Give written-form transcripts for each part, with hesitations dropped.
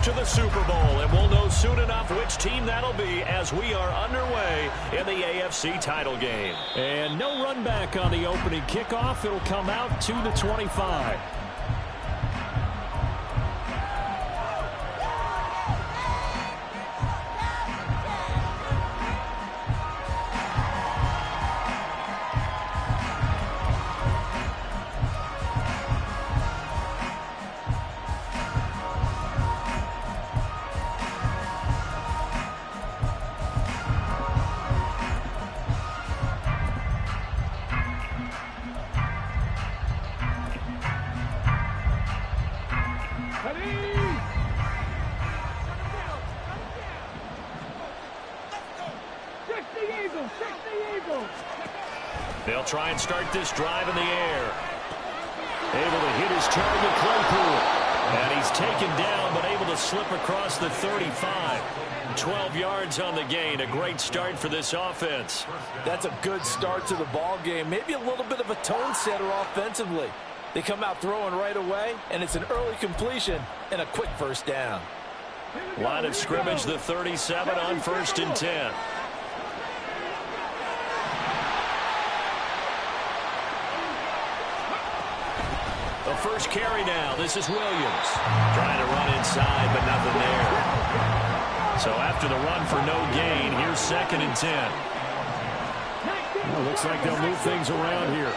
to the Super Bowl, and we'll know soon enough which team that'll be as we are underway in the AFC title game. And no run back on the opening kickoff. It'll come out to the 25. They'll try and start this drive in the air. Able to hit his target, Claypool. And he's taken down, but able to slip across the 35. 12 yards on the gain. A great start for this offense. That's a good start to the ball game. Maybe a little bit of a tone setter offensively. They come out throwing right away, and it's an early completion and a quick first down. Line of scrimmage, the 37 on 1st and 10. The first carry now. This is Williams. Trying to run inside, but nothing there. So after the run for no gain, here's 2nd and 10. Well, looks like they'll move things around here.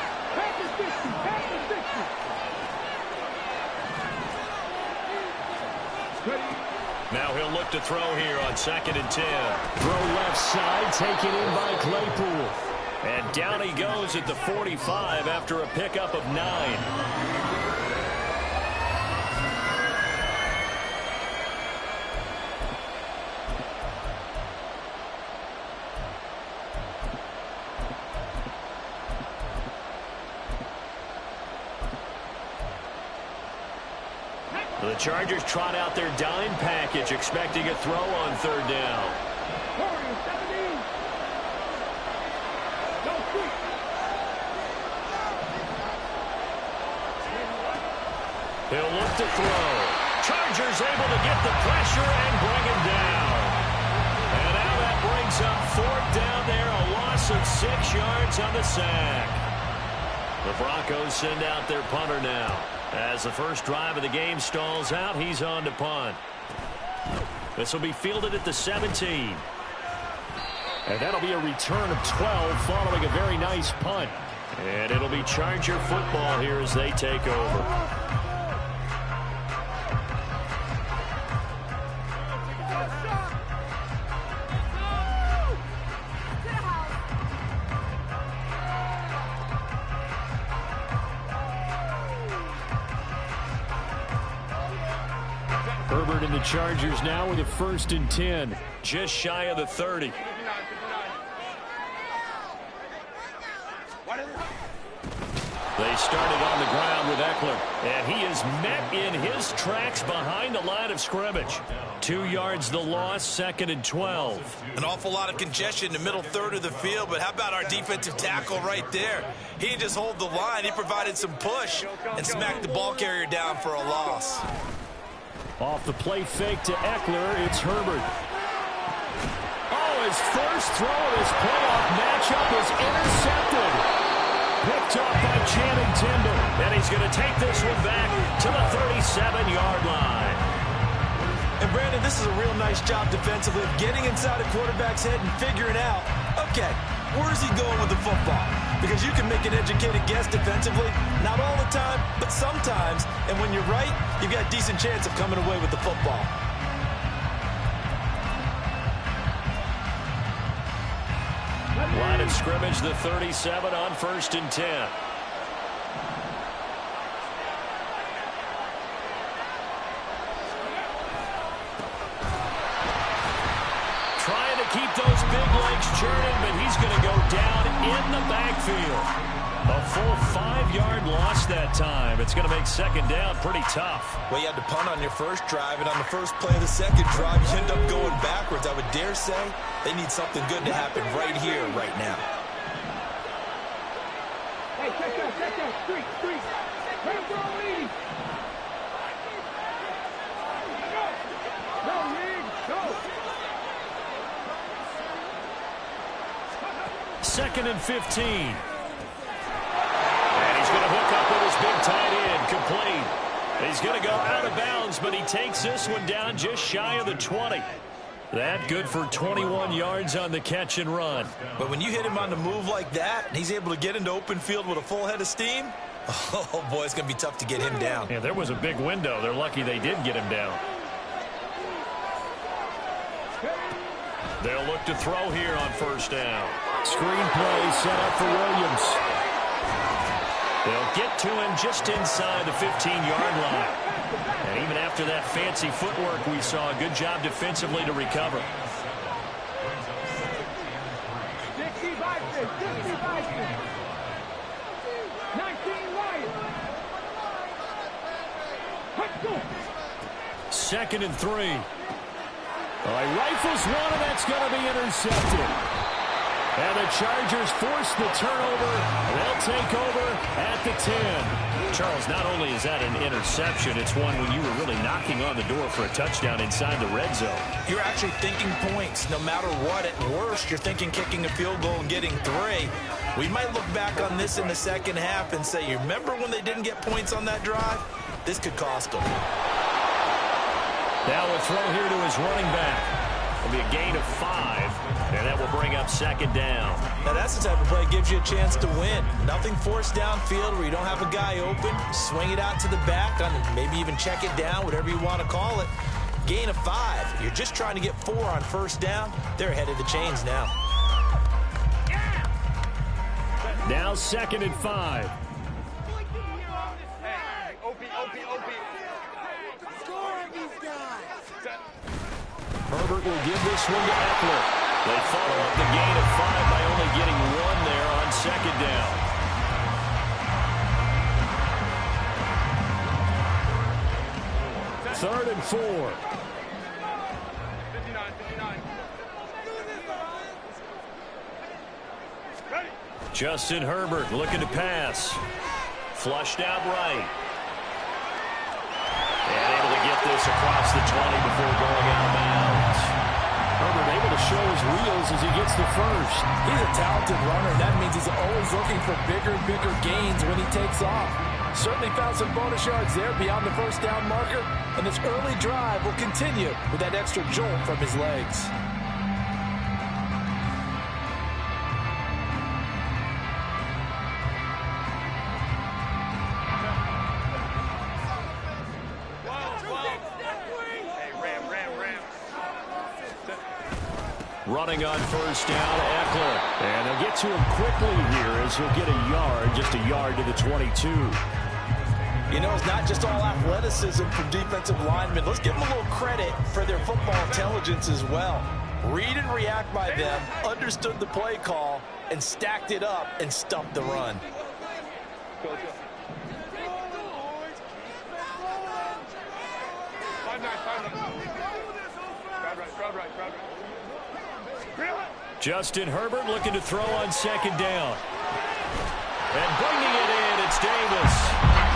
Now he'll look to throw here on 2nd and 10. Throw left side, taken in by Claypool. And down he goes at the 45 after a pickup of 9. The Chargers trot out their dime package, expecting a throw on 3rd down. He'll look to throw. Chargers able to get the pressure and bring him down. And now that brings up 4th down there, a loss of 6 yards on the sack. The Broncos send out their punter now. As the first drive of the game stalls out, he's on to punt. This will be fielded at the 17. And that'll be a return of 12 following a very nice punt. And it'll be Charger football here as they take over. Herbert and the Chargers now with a 1st and 10. Just shy of the 30. They started on the ground with Eckler, and he is met in his tracks behind the line of scrimmage. 2 yards the loss, 2nd and 12. An awful lot of congestion in the middle third of the field, but how about our defensive tackle right there? He didn't just hold the line, he provided some push and smacked the ball carrier down for a loss. Off the play fake to Eckler, it's Herbert. Oh, his first throw of his playoff matchup is intercepted. Picked off by Channing Tindall. And he's going to take this one back to the 37-yard line. And Brandon, this is a real nice job defensively of getting inside a quarterback's head and figuring out, okay, where's he going with the football? Because you can make an educated guess defensively, not all the time, but sometimes. And when you're right, you've got a decent chance of coming away with the football. Line of scrimmage, the 37 on 1st and 10. Trying to keep those big legs churning, but he's going to go down in the backfield. A full 5-yard loss that time. It's going to make 2nd down pretty tough. Well, you had to punt on your first drive, and on the first play of the second drive, you end up going backwards. I would dare say they need something good to happen right here, right now. Hey, check out, street. Hey, bro, lead. 2nd and 15. And he's going to hook up with his big tight end, complete. He's going to go out of bounds, but he takes this one down just shy of the 20. That good for 21 yards on the catch and run. But when you hit him on the move like that, and he's able to get into open field with a full head of steam, oh, boy, it's going to be tough to get him down. Yeah, there was a big window. They're lucky they did get him down. They'll look to throw here on first down. Screen play set up for Williams. They'll get to him just inside the 15-yard line. And even after that fancy footwork, we saw a good job defensively to recover. 60 Vikings, 60 Vikings. 19 Lions. Let's go. 2nd and 3. He rifles one, and that's going to be intercepted. And the Chargers force the turnover. They'll take over at the 10. Charles, not only is that an interception, it's one when you were really knocking on the door for a touchdown inside the red zone. You're actually thinking points. No matter what, at worst, you're thinking kicking a field goal and getting 3. We might look back on this in the second half and say, you remember when they didn't get points on that drive? This could cost them. Now a throw here to his running back. It'll be a gain of 5, and that will bring up 2nd down. Now that's the type of play that gives you a chance to win. Nothing forced downfield where you don't have a guy open. Swing it out to the back, maybe even check it down, whatever you want to call it. Gain of 5. You're just trying to get 4 on first down. They're ahead of the chains now. Now 2nd and 5. Herbert will give this one to Eckler. They follow up the gain of 5 by only getting 1 there on 2nd down. Third and 4. Justin Herbert looking to pass. Flushed out right. And able to get this across the 20 before going out of bounds. Herbert able to show his wheels as he gets the first. He's a talented runner, and that means he's always looking for bigger and bigger gains when he takes off. Certainly found some bonus yards there beyond the first down marker, and this early drive will continue with that extra jolt from his legs. Running on first down, Eckler. And they'll get to him quickly here as he'll get a yard, just a yard to the 22. You know, it's not just all athleticism from defensive linemen. Let's give them a little credit for their football intelligence as well. Read and react by them, understood the play call, and stacked it up and stuffed the run. Justin Herbert looking to throw on 2nd down. And bringing it in, it's Davis.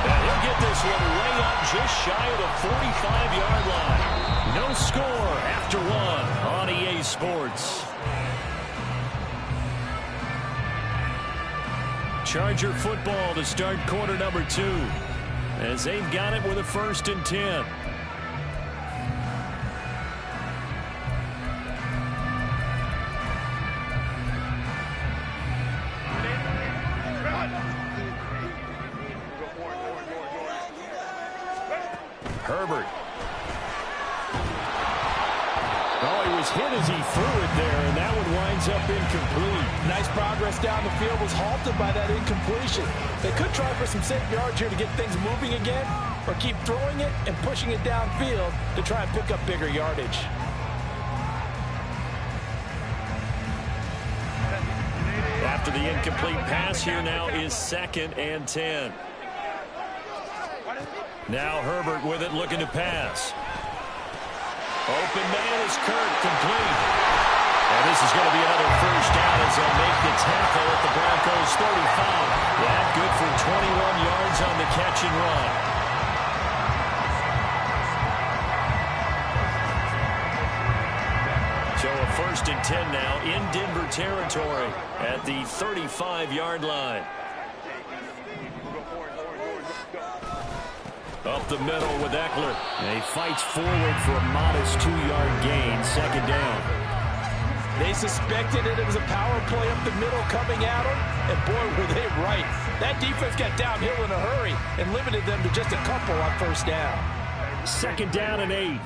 And he'll get this one way up just shy of the 45-yard line. No score after 1 on EA Sports. Charger football to start quarter number 2. As they've got it with a 1st and 10. Herbert. Oh, he was hit as he threw it there, and that one winds up incomplete. Nice progress down the field, was halted by that incompletion. They could try for some safe yards here to get things moving again, or keep throwing it and pushing it downfield to try and pick up bigger yardage. After the incomplete pass, here now is 2nd and 10. Now Herbert with it, looking to pass. Open man is Kirk, complete. And this is going to be another first down as they'll make the tackle at the Broncos 35. That good for 21 yards on the catch and run. So a 1st and 10 now in Denver territory at the 35-yard line. Up the middle with Eckler. And he fights forward for a modest 2-yard gain, 2nd down. They suspected it was a power play up the middle coming at them, and boy, were they right. That defense got downhill in a hurry and limited them to just a couple on 1st down. 2nd down and 8.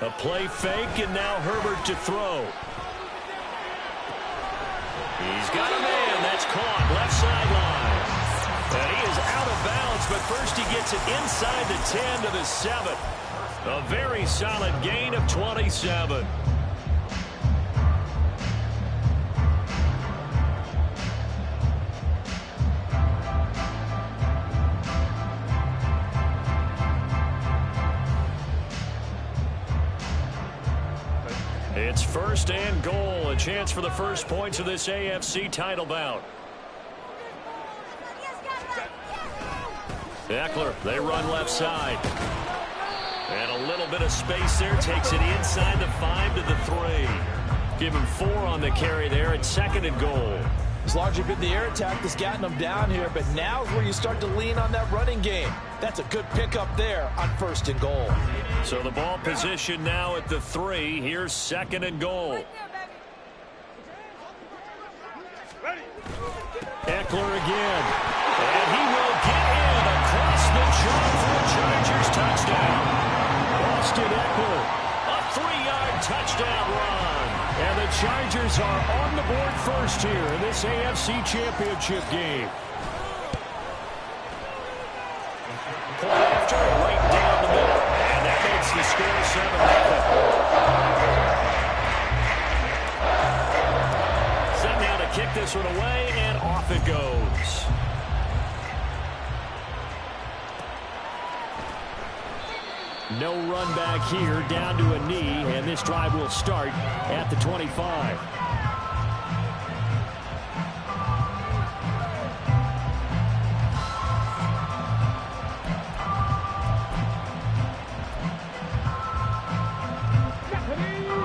A play fake, and now Herbert to throw. He's got a man. That's caught. Left sideline. And he is out of bounds, but first he gets it inside the 10 to the 7. A very solid gain of 27. It's 1st and goal. A chance for the first points of this AFC title bout. Eckler, they run left side. And a little bit of space there. Takes it inside the 5 to the 3. Give him 4 on the carry there at 2nd and goal. It's largely been the air attack that's gotten them down here, but now is where you start to lean on that running game. That's a good pickup there on 1st and goal. So the ball position now at the 3. Here's 2nd and goal. Eckler again. And he will get in across the chalk for a Chargers touchdown. Austin Eckler. A 3-yard touchdown run. And the Chargers are on the board first here in this AFC Championship game. Point after, right down the middle. And that makes the score 7-0. Set now to kick this one away, and off it goes. No run back here, down to a knee, and this drive will start at the 25.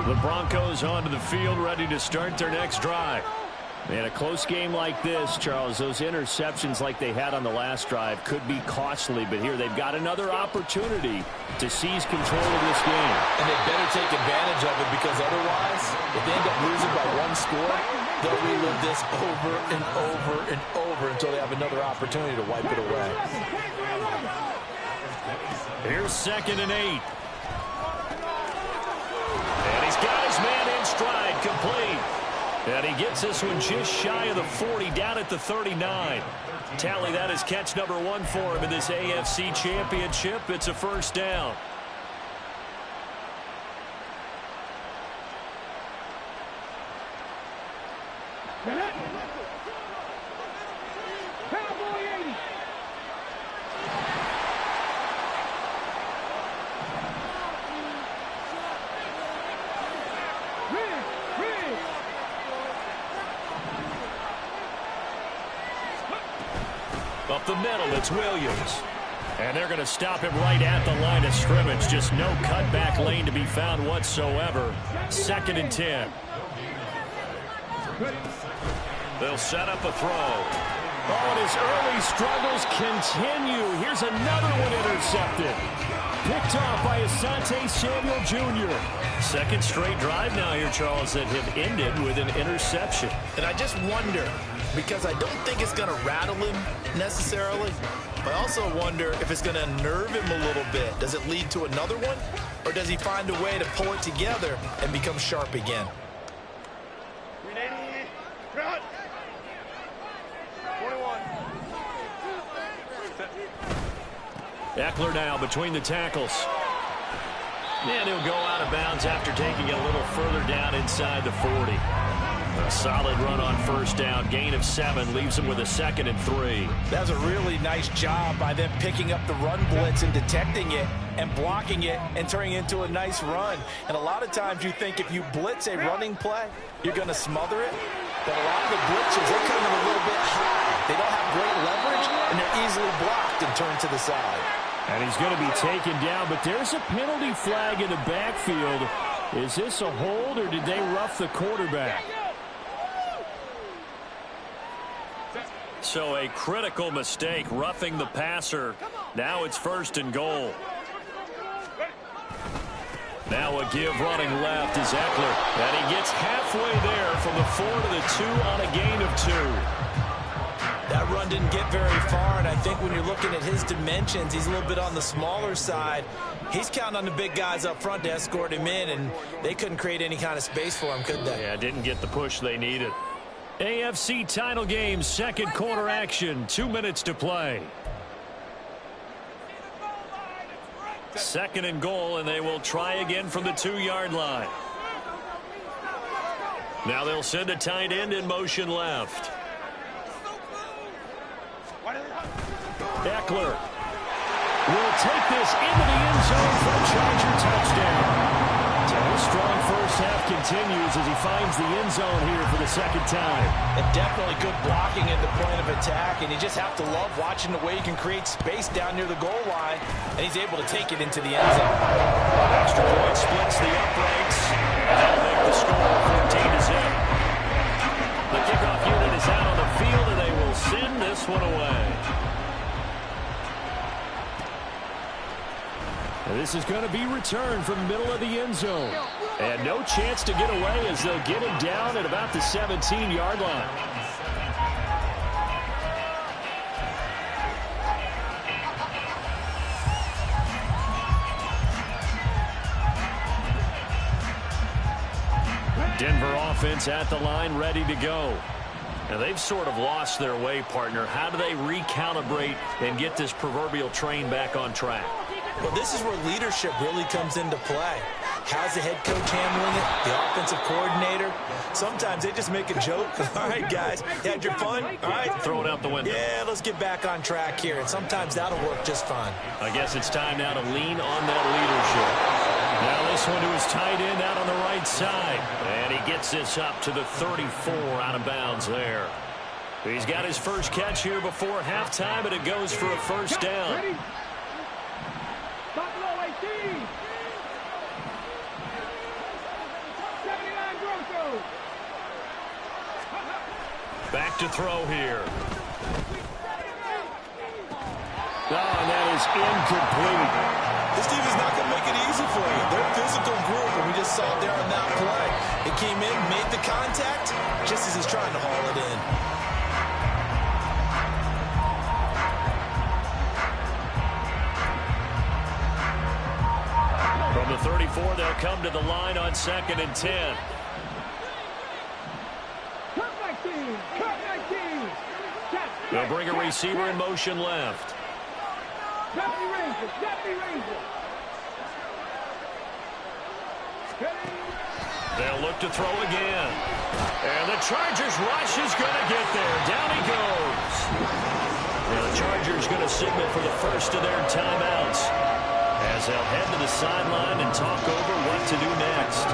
The Broncos onto the field, ready to start their next drive. In a close game like this, Charles, those interceptions like they had on the last drive could be costly, but here they've got another opportunity to seize control of this game. And they better take advantage of it, because otherwise, if they end up losing by 1 score, they'll relive this over and over and over until they have another opportunity to wipe it away. Here's 2nd and 8. And he's got his man in stride, complete. And he gets this one just shy of the 40, down at the 39. Tally, that is catch number 1 for him in this AFC Championship. It's a 1st down. Up the middle, it's Williams. And they're going to stop him right at the line of scrimmage. Just no cutback lane to be found whatsoever. 2nd and 10. They'll set up a throw. Oh, and his early struggles continue. Here's another one intercepted. Picked off by Asante Samuel Jr. 2nd straight drive now here, Charles, that have ended with an interception. And I just wonder, because I don't think it's going to rattle him necessarily, but I also wonder if it's going to nerve him a little bit. Does it lead to another one, or does he find a way to pull it together and become sharp again? Eckler now between the tackles. And he'll go out of bounds after taking it a little further down inside the 40. A solid run on 1st down. Gain of 7 leaves him with a 2nd and 3. That's a really nice job by them picking up the run blitz and detecting it and blocking it and turning it into a nice run. And a lot of times you think if you blitz a running play, you're going to smother it. But a lot of the blitzes, they come in a little bit high. They don't have great leverage, and they're easily blocked. sacked and turned to the side. And he's going to be taken down, but there's a penalty flag in the backfield. Is this a hold, or did they rough the quarterback? So a critical mistake, roughing the passer. Now it's 1st and goal. Now a give running left is Eckler. And he gets halfway there from the 4 to the 2 on a gain of 2. That run didn't get very far, and I think when you're looking at his dimensions, he's a little bit on the smaller side. He's counting on the big guys up front to escort him in, and they couldn't create any kind of space for him, could they? Yeah, didn't get the push they needed. AFC title game, second quarter action, 2 minutes to play. 2nd and goal, and they will try again from the 2-yard line. Now they'll send a tight end in motion left. Eckler will take this into the end zone for a Charger touchdown. So his strong first half continues as he finds the end zone here for the 2nd time. And definitely good blocking at the point of attack, and you just have to love watching the way he can create space down near the goal line, and he's able to take it into the end zone. Extra point splits the uprights, and that'll make the score 14-0. The kickoff unit is out on the field, and they will send this one away. This is going to be returned from the middle of the end zone. And no chance to get away as they'll get him down at about the 17-yard line. Denver offense at the line, ready to go. And they've sort of lost their way, partner. How do they recalibrate and get this proverbial train back on track? Well, this is where leadership really comes into play. How's the head coach handling it? The offensive coordinator? Sometimes they just make a joke. All right, guys, you had your fun? All right. Throw it out the window. Yeah, let's get back on track here. And sometimes that'll work just fine. I guess it's time now to lean on that leadership. Now this one to his tight end out on the right side. And he gets this up to the 34 out of bounds there. He's got his first catch here before halftime, and it goes for a first down. Back to throw here. Oh, and that is incomplete. This team is not going to make it easy for you. They're a physical group, and we just saw it there on that play. It came in, made the contact, just as he's trying to haul it in. From the 34, they'll come to the line on 2nd and 10. They'll bring a receiver in motion left. They'll look to throw again. And the Chargers rush is going to get there. Down he goes. Now the Chargers going to signal for the first of their timeouts as they'll head to the sideline and talk over what to do next.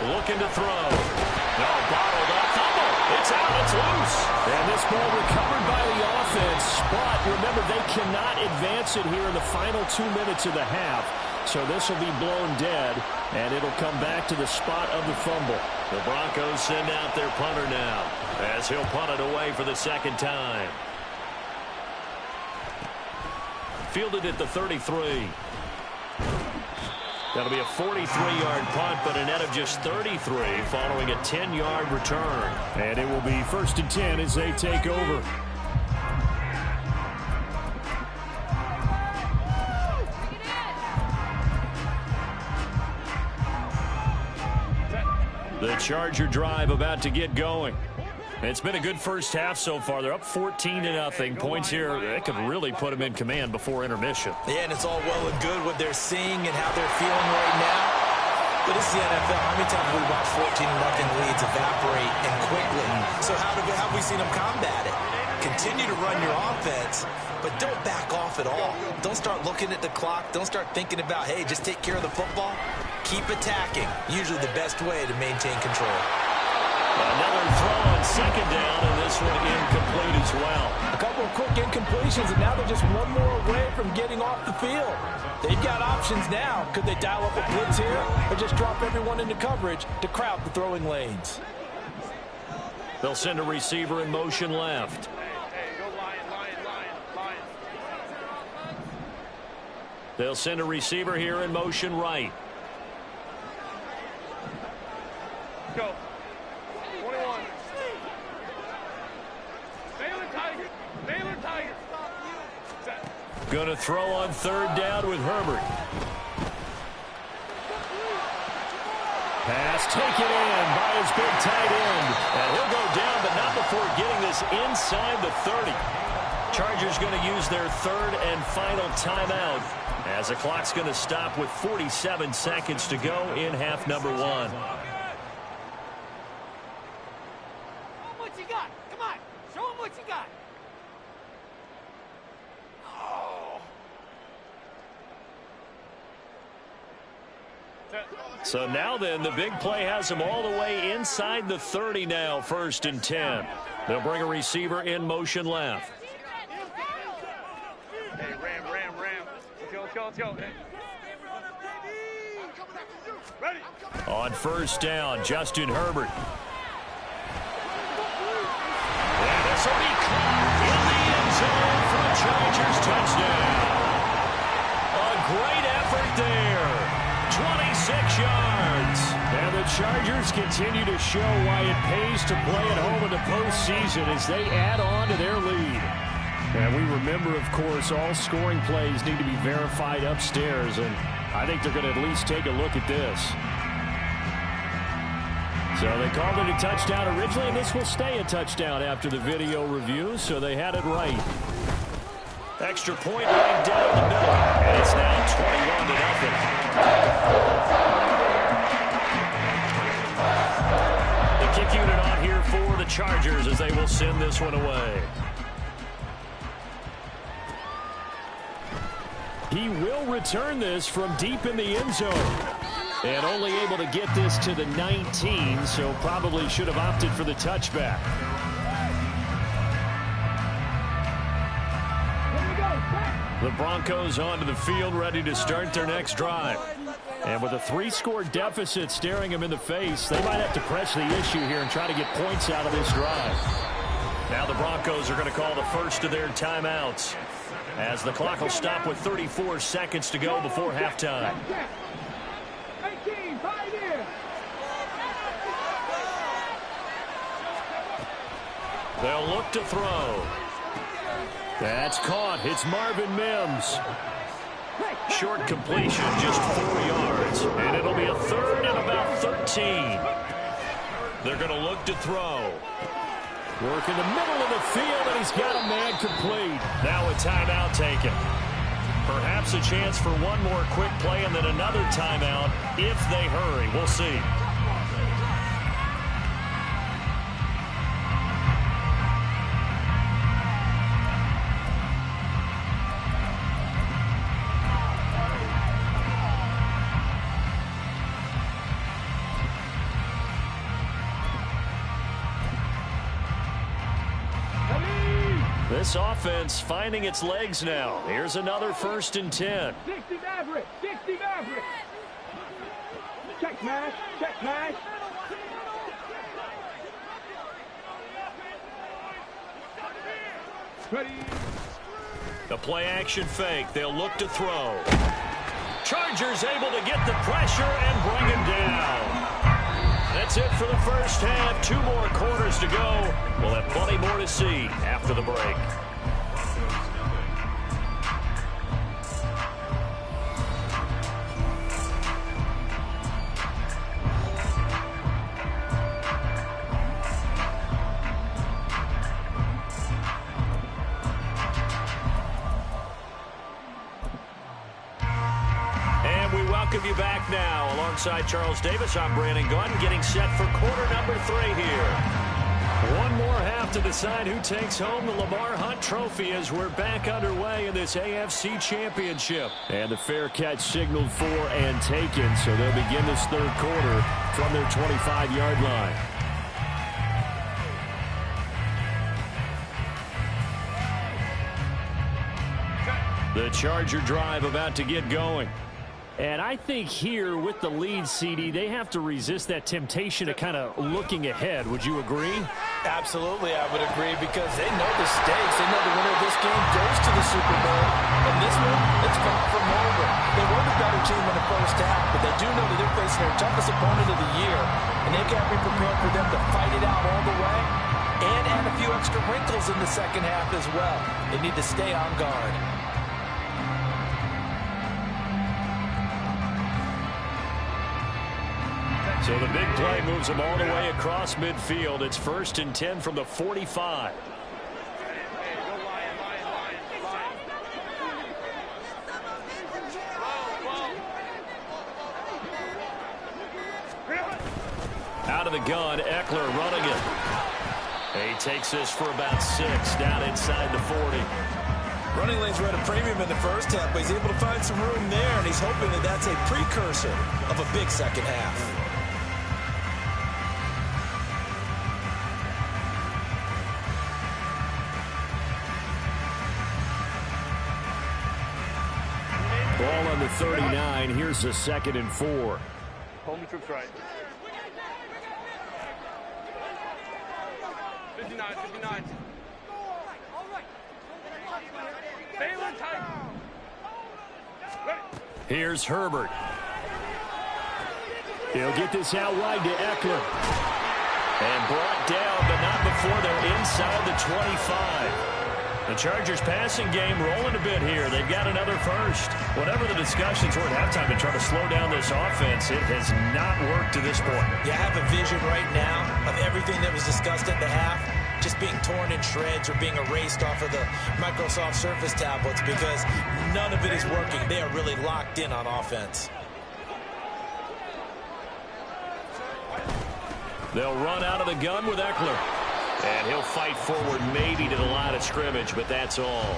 Looking to throw. No, bottled up. Fumble. It's out. It's loose. And this ball recovered by the offense. But remember, they cannot advance it here in the final 2 minutes of the half. So this will be blown dead, and it'll come back to the spot of the fumble. The Broncos send out their punter now as he'll punt it away for the 2nd time. Fielded at the 33. That'll be a 43-yard punt, but a net of just 33 following a 10-yard return. And it will be 1st and 10 as they take over. The Charger drive about to get going. It's been a good first half so far. They're up 14-0. Points here, that could really put them in command before intermission. Yeah, and it's all well and good what they're seeing and how they're feeling right now. But this is the NFL. How many times have we watched 14-0 leads evaporate and quickly? So how have we seen them combat it? Continue to run your offense, but don't back off at all. Don't start looking at the clock. Don't start thinking about, hey, just take care of the football. Keep attacking. Usually the best way to maintain control. Another throw on second down, and this one incomplete as well. A couple of quick incompletions, and now they're just one more away from getting off the field. They've got options now. Could they dial up a blitz here or just drop everyone into coverage to crowd the throwing lanes? They'll send a receiver in motion left. They'll send a receiver here in motion right. Go. 21. Baylor Tiger. Going to throw on third down with Herbert. Pass taken in by his big tight end. And he'll go down, but not before getting this inside the 30. Chargers going to use their third and final timeout, as the clock's going to stop with 47 seconds to go in half number one. What you got? Come on. Show them what you got. So now then, the big play has them all the way inside the 30 now, 1st and 10. They'll bring a receiver in motion left. Hey, ram. Let's go. Hey. Ready. On first down, Justin Herbert. And this will be caught in the end zone for a Chargers touchdown. A great effort there. 26 yards. And the Chargers continue to show why it pays to play at home in the postseason as they add on to their lead. And we remember, of course, all scoring plays need to be verified upstairs, and I think they're going to at least take a look at this. So they called it a touchdown originally, and this will stay a touchdown after the video review, so they had it right. Extra point right down the middle, and it's now 21-0. The kick unit on here for the Chargers as they will send this one away. He will return this from deep in the end zone. And only able to get this to the 19, so probably should have opted for the touchback. The Broncos onto the field, ready to start their next drive. And with a 3-score deficit staring them in the face, they might have to press the issue here and try to get points out of this drive. Now the Broncos are going to call the first of their timeouts, as the clock will stop with 34 seconds to go before halftime. 18, right here. They'll look to throw. That's caught. It's Marvin Mims. Short completion, just 4 yards. And it'll be a third and about 13. They're going to look to throw. Work in the middle of the field, and he's got a man complete. Now a timeout taken. Perhaps a chance for one more quick play and then another timeout if they hurry. We'll see. This offense finding its legs now. Here's another 1st and 10. 60 Maverick. Check smash. Ready. The play action fake. They'll look to throw. Chargers able to get the pressure and bring him down. That's it for the first half. 2 more quarters to go. We'll have plenty more to see after the break. Welcome you back now along Alongside Charles Davis, I'm Brandon Gunn, getting set for quarter number 3 here. One more half to decide who takes home the Lamar Hunt Trophy as we're back underway in this AFC Championship. And the fair catch signaled for and taken, so they'll begin this third quarter from their 25-yard line. The Charger drive about to get going. And I think here with the lead, CD, they have to resist that temptation of kind of looking ahead. Would you agree? Absolutely, I would agree, because they know the stakes. They know the winner of this game goes to the Super Bowl. And this one, it's far from over. They were the better team in the first half, but they do know that they're facing their toughest opponent of the year. And they've got to be prepared for them to fight it out all the way and add a few extra wrinkles in the second half as well. They need to stay on guard. So the big play moves them all the way across midfield. It's 1st and 10 from the 45. Out of the gun, Eckler running it. He takes this for about 6 down inside the 40. Running lanes were at a premium in the first half, but he's able to find some room there, and he's hoping that that's a precursor of a big second half. Ball on the 39. Here's a 2nd and 4. Home troops right. 59, 59. All right. Baylor tight. Here's Herbert. He'll get this out wide to Eckler. And brought down, but not before they're inside the 25. The Chargers passing game rolling a bit here. They've got another first. Whatever the discussions were at halftime to try to slow down this offense, it has not worked to this point. You have a vision right now of everything that was discussed at the half just being torn in shreds or being erased off of the Microsoft Surface tablets, because none of it is working. They are really locked in on offense. They'll run out of the gun with Eckler. And he'll fight forward maybe to the line of scrimmage, but that's all.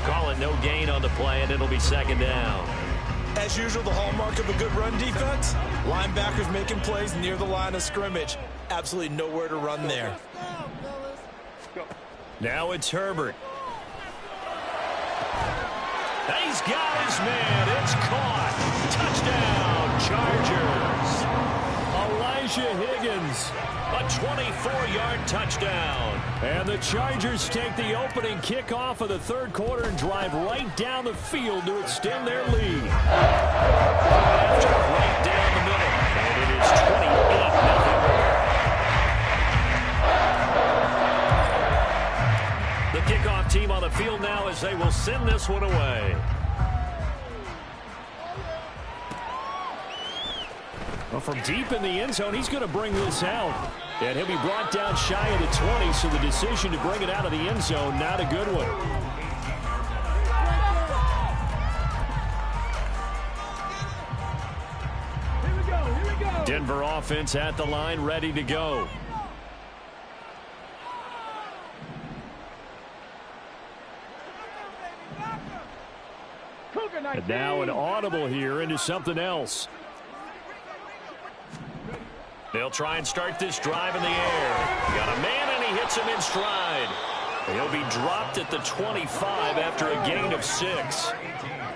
Call it no gain on the play, and it'll be 2nd down. As usual, the hallmark of a good run defense, linebackers making plays near the line of scrimmage. Absolutely nowhere to run there. Now it's Herbert. He's got his man. It's caught. Touchdown, Chargers. Elijah Higgins. A 24-yard touchdown. And the Chargers take the opening kickoff of the third quarter and drive right down the field to extend their lead. After right down the middle. And it is 28-0. The kickoff team on the field now as they will send this one away. Well, from deep in the end zone, he's going to bring this out. And he'll be brought down shy of the 20, so the decision to bring it out of the end zone, not a good one. Here we go. Denver offense at the line, ready to go. And now an audible here into something else. They'll try and start this drive in the air. Got a man, and he hits him in stride. He'll be dropped at the 25 after a gain of 6.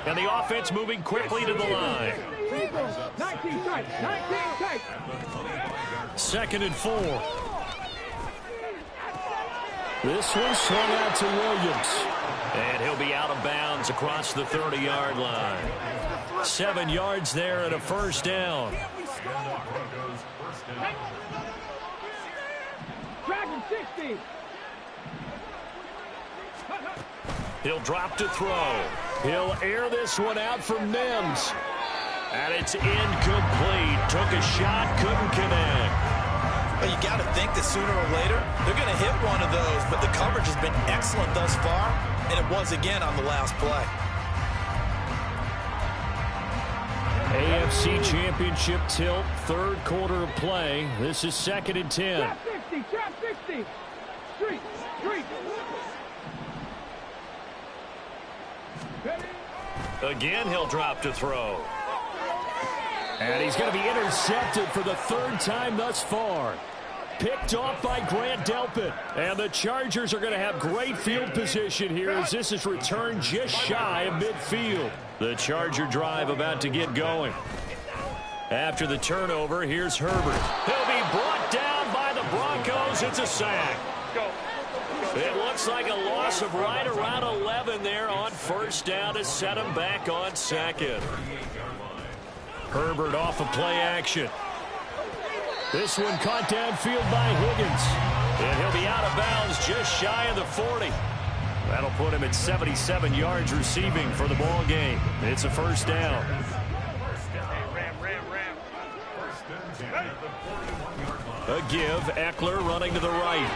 And the offense moving quickly to the line. 2nd and 4. This one swung out to Williams. And he'll be out of bounds across the 30-yard line. 7 yards there and a 1st down. Dragon 60. He'll drop to throw. He'll air this one out for Mims. And it's incomplete. Took a shot, couldn't connect. But you got to think that sooner or later, they're going to hit one of those. But the coverage has been excellent thus far, and it was again on the last play. AFC Championship tilt, third quarter of play. This is 2nd and 10. Trap 60, trap 60. Street. Again, he'll drop to throw. And he's going to be intercepted for the third time thus far. Picked off by Grant Delpit. And the Chargers are going to have great field position here as this is returned just shy of midfield. The Charger drive about to get going. After the turnover, here's Herbert. He'll be brought down by the Broncos. It's a sack. It looks like a loss of right around 11 there on first down to set him back on 2nd. Herbert off of play action. This one caught downfield by Higgins. And he'll be out of bounds just shy of the 40. That'll put him at 77 yards receiving for the ball game. It's a first down. A give, Eckler running to the right.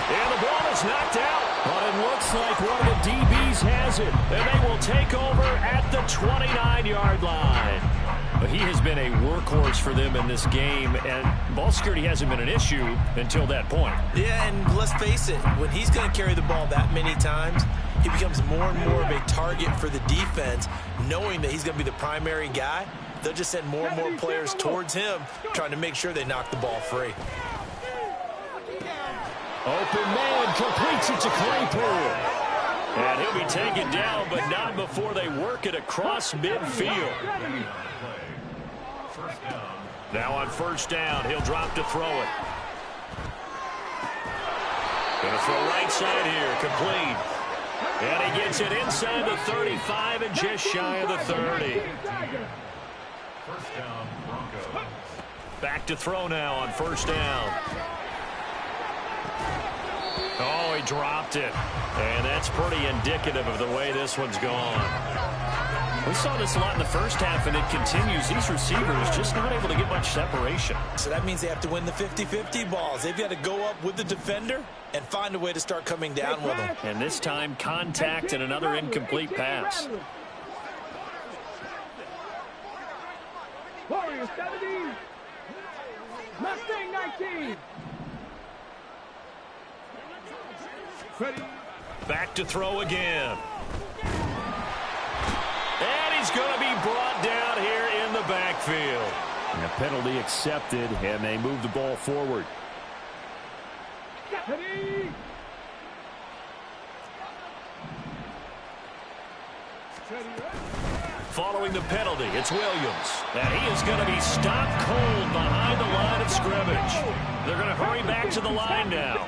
And the ball is knocked out. But it looks like one of the DBs has it. And they will take over at the 29-yard line. But he has been a workhorse for them in this game, and ball security hasn't been an issue until that point. Yeah, and let's face it, when he's going to carry the ball that many times, he becomes more and more of a target for the defense, knowing that he's going to be the primary guy. They'll just send more and more players towards him, trying to make sure they knock the ball free. Open man completes it to Claypool. And he'll be taken down, but not before they work it across midfield. Now on first down, he'll drop to throw it. Gonna throw right side here, complete. And he gets it inside the 35 and just shy of the 30. Back to throw now on first down. Oh, he dropped it. And that's pretty indicative of the way this one's gone. We saw this a lot in the first half, and it continues. These receivers just not able to get much separation. So that means they have to win the 50-50 balls. They've got to go up with the defender and find a way to start coming down with them. And this time, contact and another incomplete pass. Warriors 70. Mustang 19. Ready. Back to throw again. And he's going to be brought down here in the backfield. And a penalty accepted, and they move the ball forward. Ready. Following the penalty, it's Williams. And he is going to be stopped cold behind the line of scrimmage. They're going to hurry back to the line now.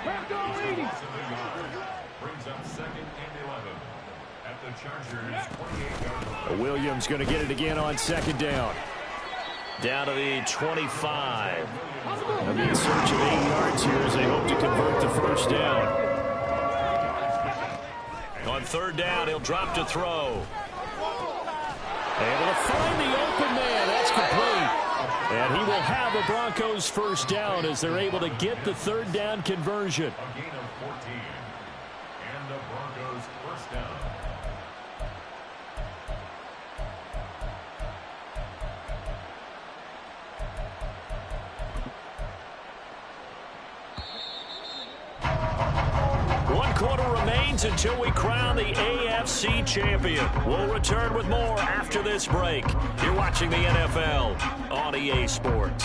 Williams going to get it again on second down. Down to the 25. They'll be in search of 8 yards here as they hope to convert the first down. On third down, he'll drop to throw. Able to find the open man. That's complete. And he will have the Broncos first down as they're able to get the third down conversion. A gain of 14. And the Broncos first down. One quarter remains until we crown the AFC champion. We'll return with more after this break. You're watching the NFL on EA Sports.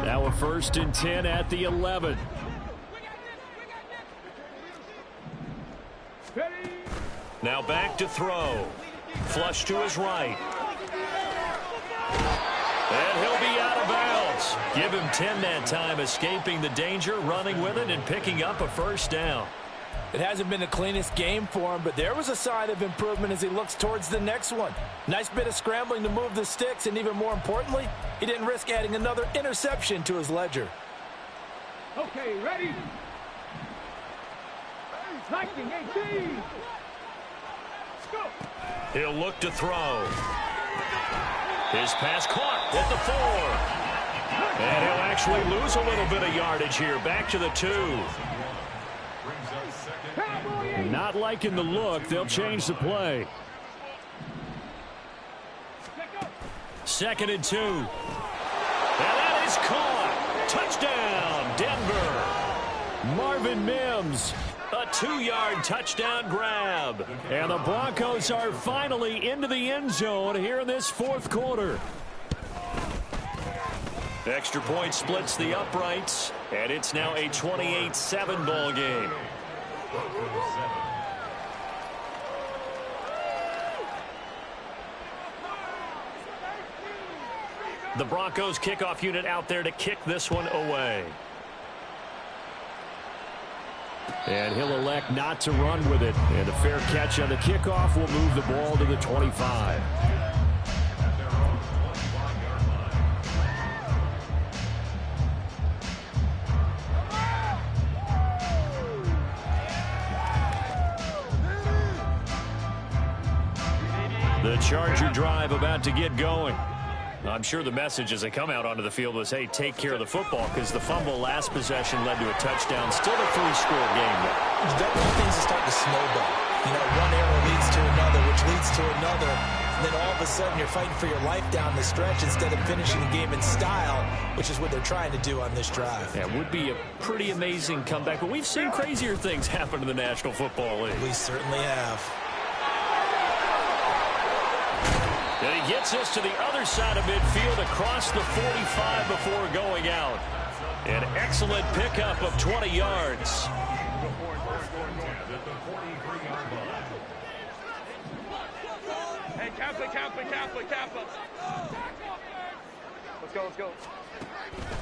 Now a 1st and 10 at the 11. Now back to throw. Flush to his right. And he'll be out of bounds. Give him 10 that time, escaping the danger, running with it, and picking up a first down. It hasn't been the cleanest game for him, but there was a sign of improvement as he looks towards the next one. Nice bit of scrambling to move the sticks, and even more importantly, he didn't risk adding another interception to his ledger. Okay, ready? Lightning 18. Go. He'll look to throw. His pass caught at the 4. And he'll actually lose a little bit of yardage here. Back to the 2. Not liking the look. They'll change the play. 2nd and 2. And that is caught. Touchdown, Denver. Marvin Mims. A 2-yard touchdown grab. And the Broncos are finally into the end zone here in this 4th quarter. Extra point splits the uprights, and it's now a 28-7 ball game. The Broncos kickoff unit out there to kick this one away. And he'll elect not to run with it. And a fair catch on the kickoff will move the ball to the 25. The Charger drive about to get going. I'm sure the message as they come out onto the field was, hey, take care of the football, because the fumble last possession led to a touchdown. Still a 3-score game. You don't want things to start to snowball. You know, one error leads to another, which leads to another. And then all of a sudden you're fighting for your life down the stretch instead of finishing the game in style, which is what they're trying to do on this drive. Yeah, it would be a pretty amazing comeback. But we've seen crazier things happen in the National Football League. We certainly have. And he gets us to the other side of midfield across the 45 before going out. An excellent pickup of 20 yards. Hey, cap it. Let's go.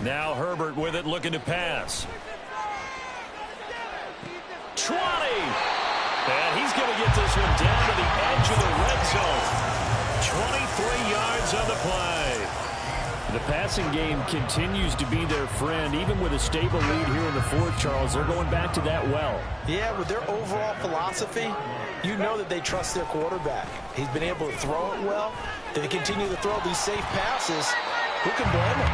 Now Herbert with it, looking to pass. 20! And he's going to get this one down to the edge of the red zone. 23 yards on the play. The passing game continues to be their friend. Even with a stable lead here in the 4th, Charles, they're going back to that well. Yeah, with their overall philosophy, you know that they trust their quarterback. He's been able to throw it well. If they continue to throw these safe passes, who can blame him?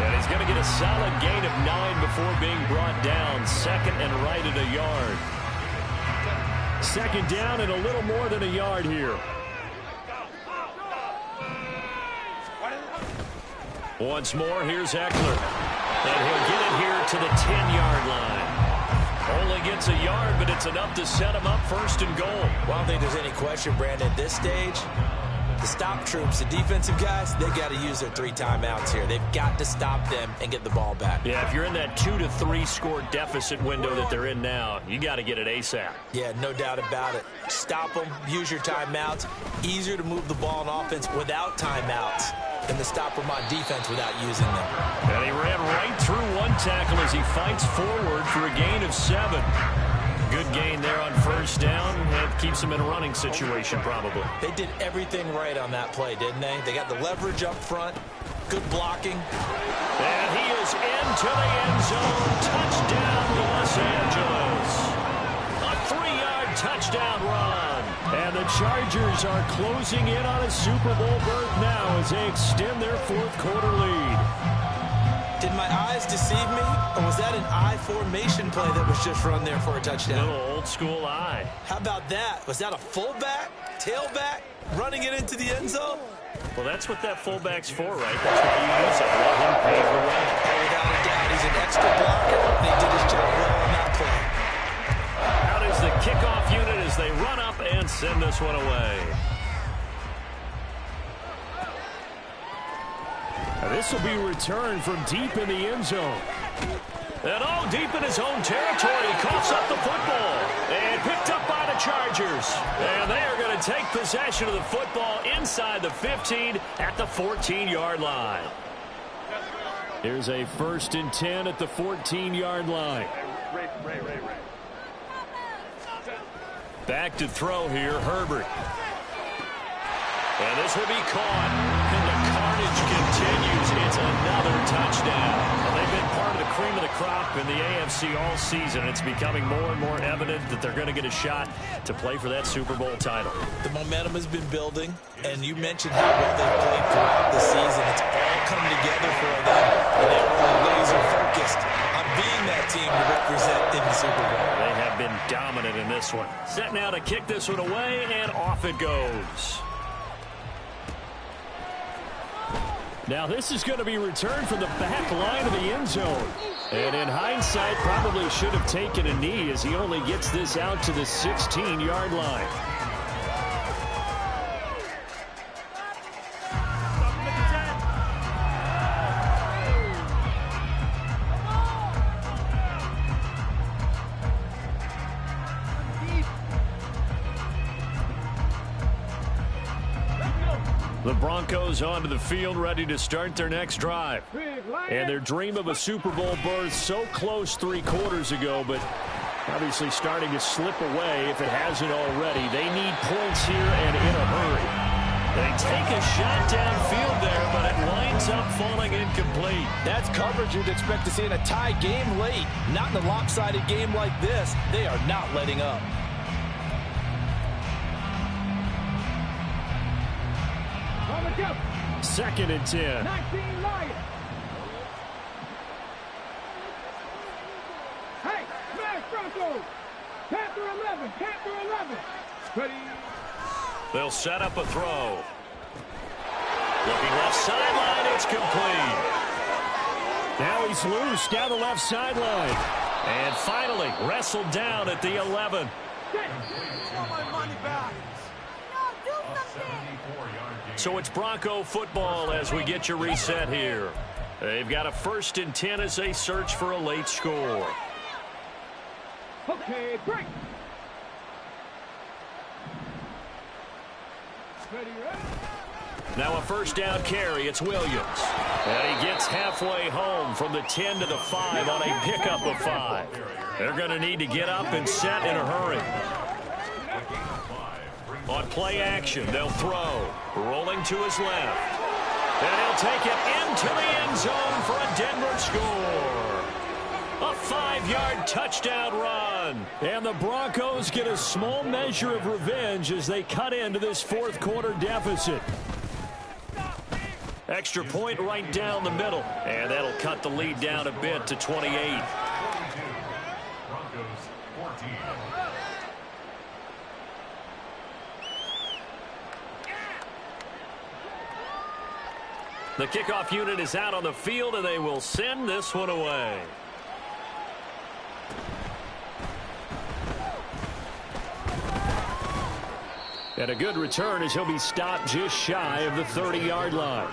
And he's going to get a solid gain of 9 before being brought down. 2nd and right at a yard. 2nd down and a little more than a yard here. Once more, here's Eckler. And he'll get it here to the 10-yard line. Only gets a yard, but it's enough to set him up 1st and goal. Well, I don't think there's any question, Brandon, at this stage, the stop troops, the defensive guys, they got to use their 3 timeouts here. They've got to stop them and get the ball back. Yeah, if you're in that 2 to 3 score deficit window that they're in now, you got to get it ASAP. Yeah, no doubt about it. Stop them, use your timeouts. Easier to move the ball on offense without timeouts than to stop them on defense without using them. And he ran right through one tackle as he fights forward for a gain of 7. Good gain there on 1st down. It keeps him in a running situation, probably. They did everything right on that play, didn't they? They got the leverage up front, good blocking. And he is into the end zone. Touchdown, Los Angeles. A 3-yard touchdown run. And the Chargers are closing in on a Super Bowl berth now as they extend their 4th quarter lead. Did my eyes deceive me, or was that an I formation play that was just run there for a touchdown? Little old school eye. How about that? Was that a fullback, tailback, running it into the end zone? Well, that's what that fullback's for, right? That's why you use it. Let him pave the way. Without a doubt, he's an extra blocker, and he did his job well on that play. Out is the kickoff unit as they run up and send this one away. This will be returned from deep in the end zone. And all deep in his own territory, he coughs up the football. And picked up by the Chargers. And they are going to take possession of the football inside the 15 at the 14-yard line. Here's a 1st and 10 at the 14-yard line. Back to throw here, Herbert. And this will be caught. And the carnage continues. It's another touchdown. Well, they've been part of the cream of the crop in the AFC all season. It's becoming more and more evident that they're going to get a shot to play for that Super Bowl title. The momentum has been building, and you mentioned how well they've played throughout the season. It's all all come together for them. And they were laser focused on being that team to represent in the Super Bowl. They have been dominant in this one. Set now to kick this one away, and off it goes. Now this is going to be returned from the back line of the end zone. And in hindsight, probably should have taken a knee as he only gets this out to the 16-yard line. The Broncos onto the field, ready to start their next drive. And their dream of a Super Bowl berth so close 3 quarters ago, but obviously starting to slip away if it hasn't already. They need points here and in a hurry. They take a shot downfield there, but it winds up falling incomplete. That's coverage you'd expect to see in a tie game late. Not in a lopsided game like this. They are not letting up. Second and 10. 19 Lions. Hey, smash Broncos. Panther 11. Panther 11. Ready. They'll set up a throw. Looking left sideline, it's complete. Now he's loose down the left sideline. And finally wrestled down at the 11. So it's Bronco football as we get you reset here. They've got a 1st and 10 as they search for a late score. Okay, break. Ready, ready. Now a 1st down carry. It's Williams. And he gets halfway home from the 10 to the 5 on a pickup of 5. They're going to need to get up and set in a hurry. On play action, they'll throw. Rolling to his left. And he'll take it into the end zone for a Denver score. A 5-yard touchdown run. And the Broncos get a small measure of revenge as they cut into this 4th quarter deficit. Extra point right down the middle. And that'll cut the lead down a bit to 28. Broncos 14. The kickoff unit is out on the field, and they will send this one away. And a good return as he'll be stopped just shy of the 30-yard line.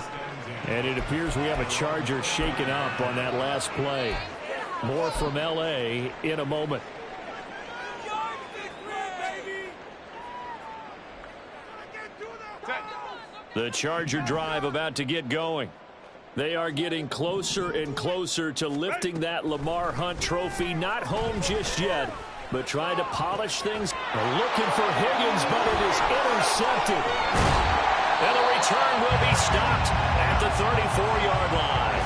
And it appears we have a Charger shaken up on that last play. More from L.A. in a moment. The Charger drive about to get going. They are getting closer and closer to lifting that Lamar Hunt trophy. Not home just yet, but trying to polish things. Looking for Higgins, but it is intercepted. And the return will be stopped at the 34-yard line.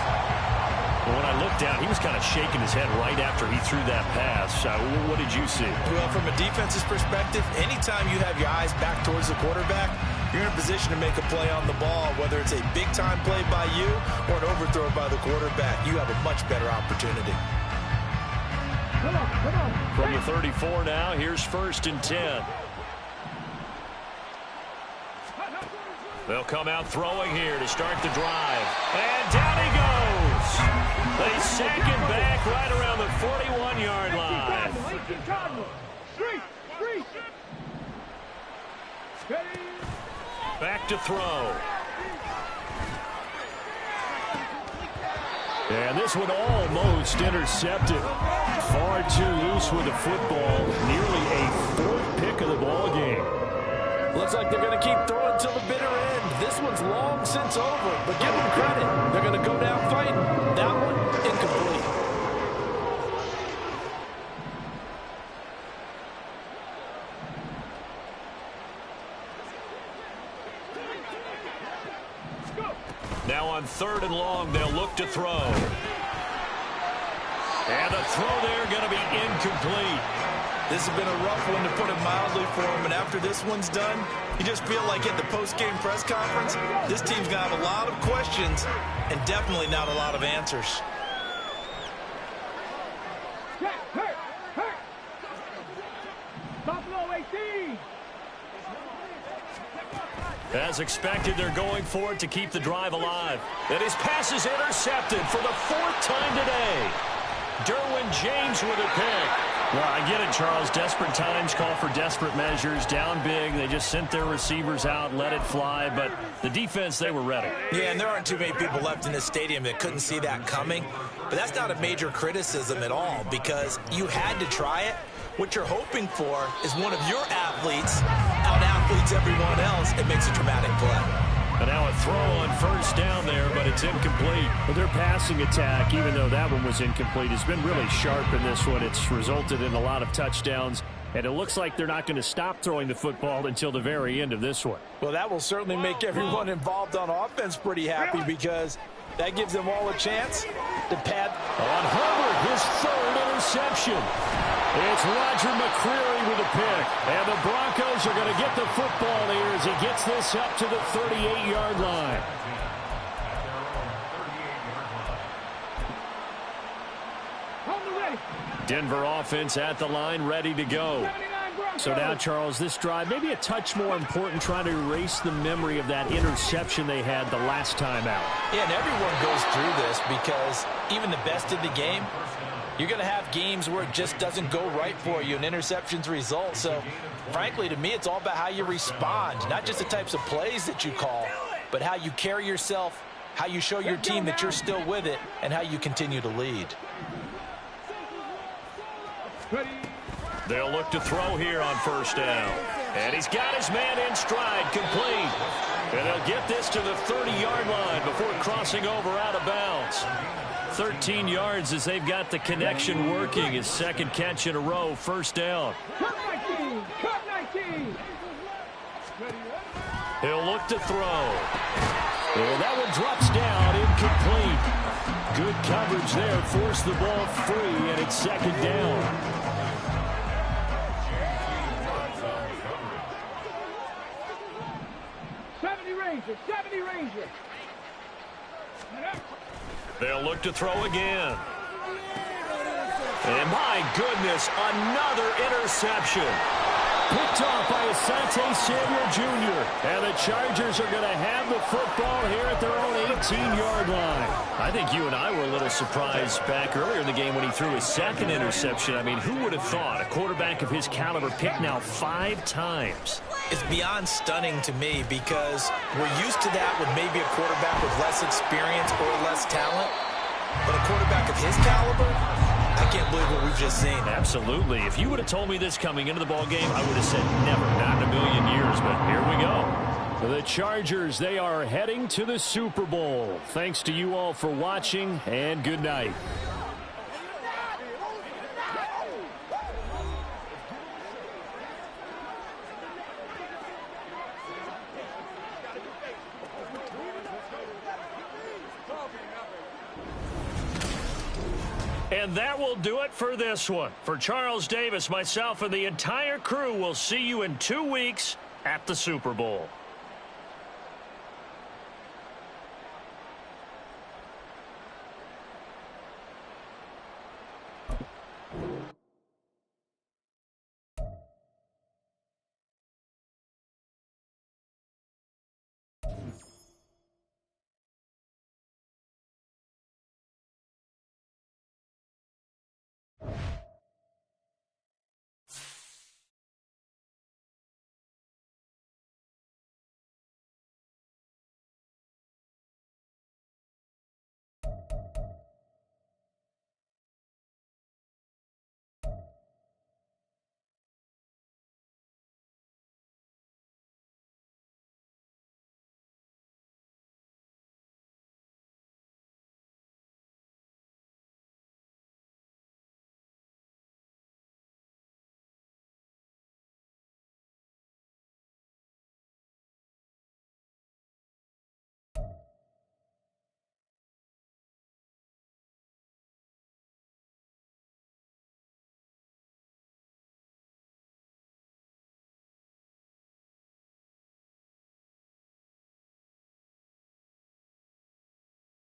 And when I looked down, he was kind of shaking his head right after he threw that pass. What did you see? Well, from a defense's perspective, anytime you have your eyes back towards the quarterback, you're in a position to make a play on the ball, whether it's a big-time play by you or an overthrow by the quarterback. You have a much better opportunity. Come on. From the 34 now, here's 1st and 10. They'll come out throwing here to start the drive. And down he goes. They sack him back right around the 41-yard line. Back to throw. And this one almost intercepted. Far too loose with the football. Nearly a 4th pick of the ball game. Looks like they're going to keep throwing till the bitter end. This one's long since over, but give them credit. They're going to go down fighting. That one, incomplete. Now on 3rd and long, they'll look to throw. And the throw there going to be incomplete. This has been a rough one, to put it mildly, for him. And after this one's done, you just feel like at the post-game press conference, this team's going to have a lot of questions and definitely not a lot of answers. As expected, they're going for it to keep the drive alive. And his pass is intercepted for the 4th time today. Derwin James with a pick. Well, I get it, Charles. Desperate times call for desperate measures. Down big, they just sent their receivers out, let it fly. But the defense, they were ready. Yeah, and there aren't too many people left in this stadium that couldn't see that coming. But that's not a major criticism at all, because you had to try it. What you're hoping for is one of your athletes out-athletes everyone else and makes a dramatic play. And now a throw on first down there, but it's incomplete. Well, their passing attack, even though that one was incomplete, has been really sharp in this one. It's resulted in a lot of touchdowns, and it looks like they're not going to stop throwing the football until the very end of this one. Well, that will certainly make everyone involved on offense pretty happy, because that gives them all a chance to pad. On Herbert, his 3rd interception. It's Roger McCreary with a pick. And the Broncos are going to get the football here as he gets this up to the 38-yard line. Denver offense at the line, ready to go. So now, Charles, this drive maybe a touch more important, trying to erase the memory of that interception they had the last time out. Yeah, and everyone goes through this, because even the best in the game, you're going to have games where it just doesn't go right for you and interceptions result. So, frankly, to me, it's all about how you respond, not just the types of plays that you call, but how you carry yourself, how you show your team that you're still with it, and how you continue to lead. They'll look to throw here on first down. And he's got his man in stride, complete. And they'll get this to the 30-yard line before crossing over out of bounds. 13 yards as they've got the connection working. His 2nd catch in a row, first down. Cut 19! Cut 19! He'll look to throw. Well, that one drops down, incomplete. Good coverage there, forced the ball free, and it's 2nd down. They'll look to throw again. And my goodness, another interception. Picked off by Asante Samuel Jr. And the Chargers are going to have the football here at their own 18-yard line. I think you and I were a little surprised back earlier in the game when he threw his 2nd interception. I mean, who would have thought a quarterback of his caliber picked now 5 times? It's beyond stunning to me, because we're used to that with maybe a quarterback with less experience or less talent. But a quarterback of his caliber, I can't believe what we've just seen. Absolutely. If you would have told me this coming into the ball game, I would have said never, not in a million years. But here we go. The Chargers, they are heading to the Super Bowl. Thanks to you all for watching, and good night. And that will do it for this one. For Charles Davis, myself, and the entire crew, we'll see you in 2 weeks at the Super Bowl.